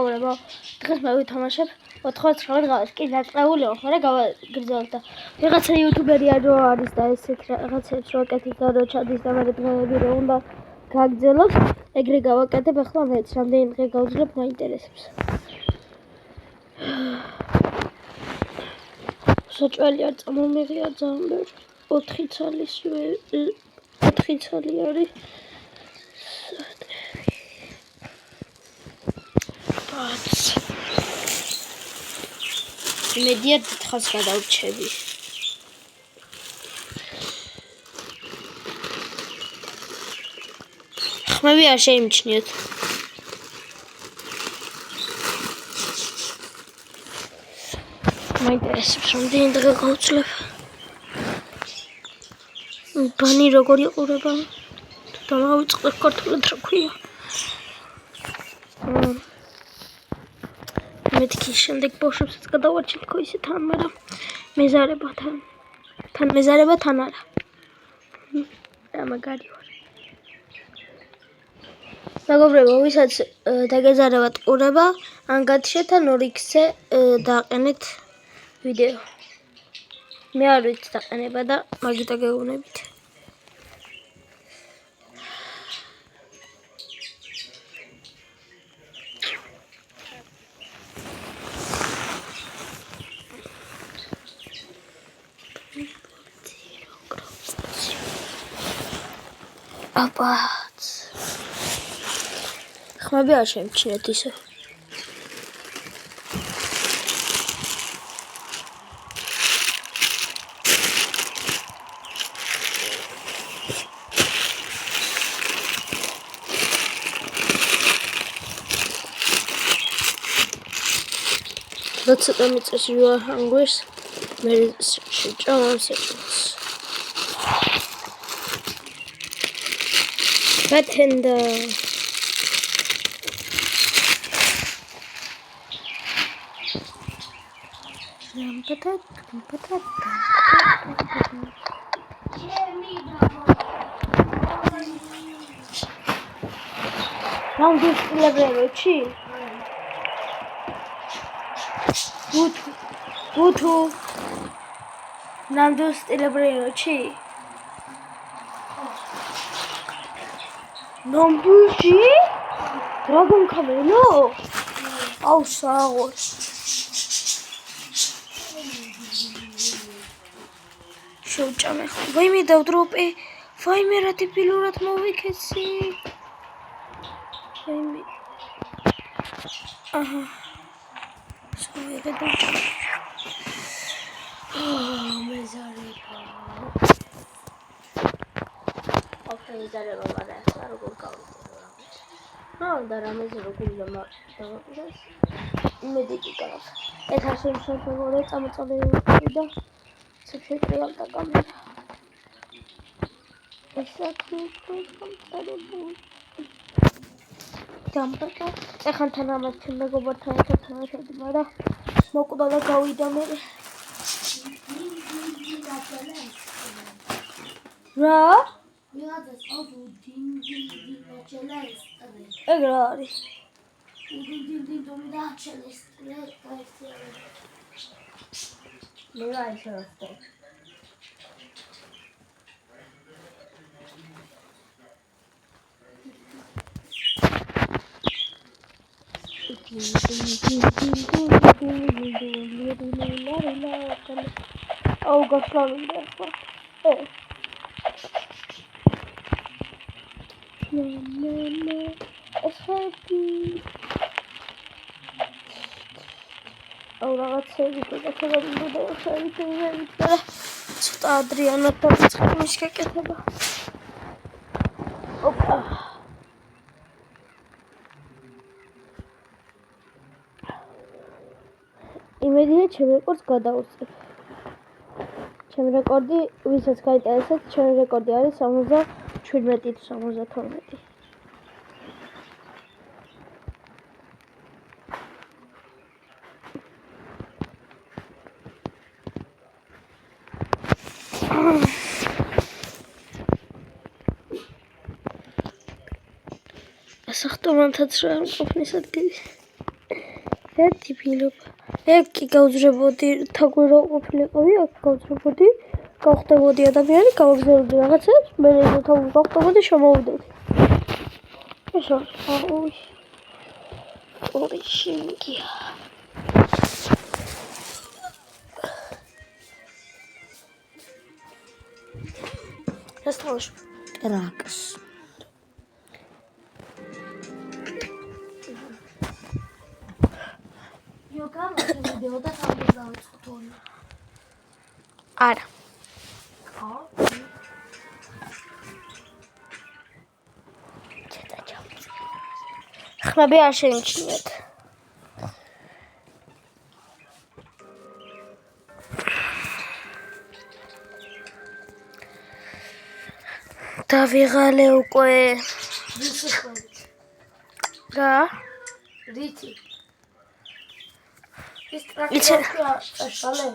მეგობრებო, დღეს მე ვითამაშებ 99 დღეს. კი დაწყებული ვარ, მაგრამ გავაგრძელებ და ვიღაცა იუთუბერია რო არის და ესეთ რაღაცებს რო აკეთებს და რო ჩადის და მე დღეები რო უნდა გაგრძელოს, ეგრე გავაკეთებ ახლა მეც რამდენი დღე გავძლებ მაინტერესებს. საჭველი არ წამომიღია ძალიან ბევრი. 4 ცალი არის. მედია დიდხანს გადავრჩები. ხმები არ შეიმჩნიოთ. მაინტერესებს რამდენი დღე გავძლებ. ბანი როგორ იყურება? თუ დავიწყებ ქართულად რა ქვია? მეთქი შემდეგ ბავშვებსაც გადავარჩენ თქო ისე თან, მაგრამ მეზარება თან არა. რა მაგარი ვარ. მეგობრებო, ვისაც დაგეზარებათ ყურება, ან გათიშეთ ან 2x-ზე დააყენეთ ვიდეო. მე არ ვიცი დაყენება და მაგითა გეუბნებით. აბაც. ხმები არ შემჩნიეთ ისე. That's what it's you are hungry. Maybe Batenda. Não disse que levei chi. Utu. Não disse que levei chi. Não buji? Dragon Camelo? Oh, sorry. Showchame. Vai me dá o drop. Vai me rati pilurat movi kesi. Vai me. Aha. Sorry, gada. Oh, mezareba. Okay, mezareba mara. Saro ko kaun. No, dara mezaro kulla ma. Mediki karak. Eta solution gore წამოწალე და შეტრიალ და კამერა. დამბაკა ეხანთან ამას ჩემ მეგობართან ერთად თანაშები, მაგრამ მოკვდა და გავიდა მე. რა? ვიღაცას ყავს დინგი დაჭელა ეს. ეგ რა არის? დინგი დომი დაჭელა ეს. მე რა ისევ. Oh, gosh, I'm in there. No. It's happy. Oh, that's it. Because I can't do that. So, Adriana, that's what I'm going to Opa. იმედია ჩემი რეკორდს გადავუსწრებ. ჩემი რეკორდი, ვისაც გაინტერესებს, ჩემი რეკორდი არის 77 თუ 72. Asachto mantაც რა არ ყოფნის ადგილი. ერთი ფილობა. ეგ კი გავძრებოდი, თაგვერო ყოფილიყავი, აქ გავძრებოდი, გავხდებოდი ადამიანი, გავგზავნოდი რაღაცებს, მე ეს თავი გავხდებოდი, შემოვიდოდი. ეს არის, ორი შინგია. ეს თავს ტრაკს. ვიდეო და თავი დავიწყოთ ორი. არა. ხმები არ შეიმჩნიეთ. დავიღალე უკვე. რითი ხვდებით? რა? რითი? ის ტრაკი აღწაშალე?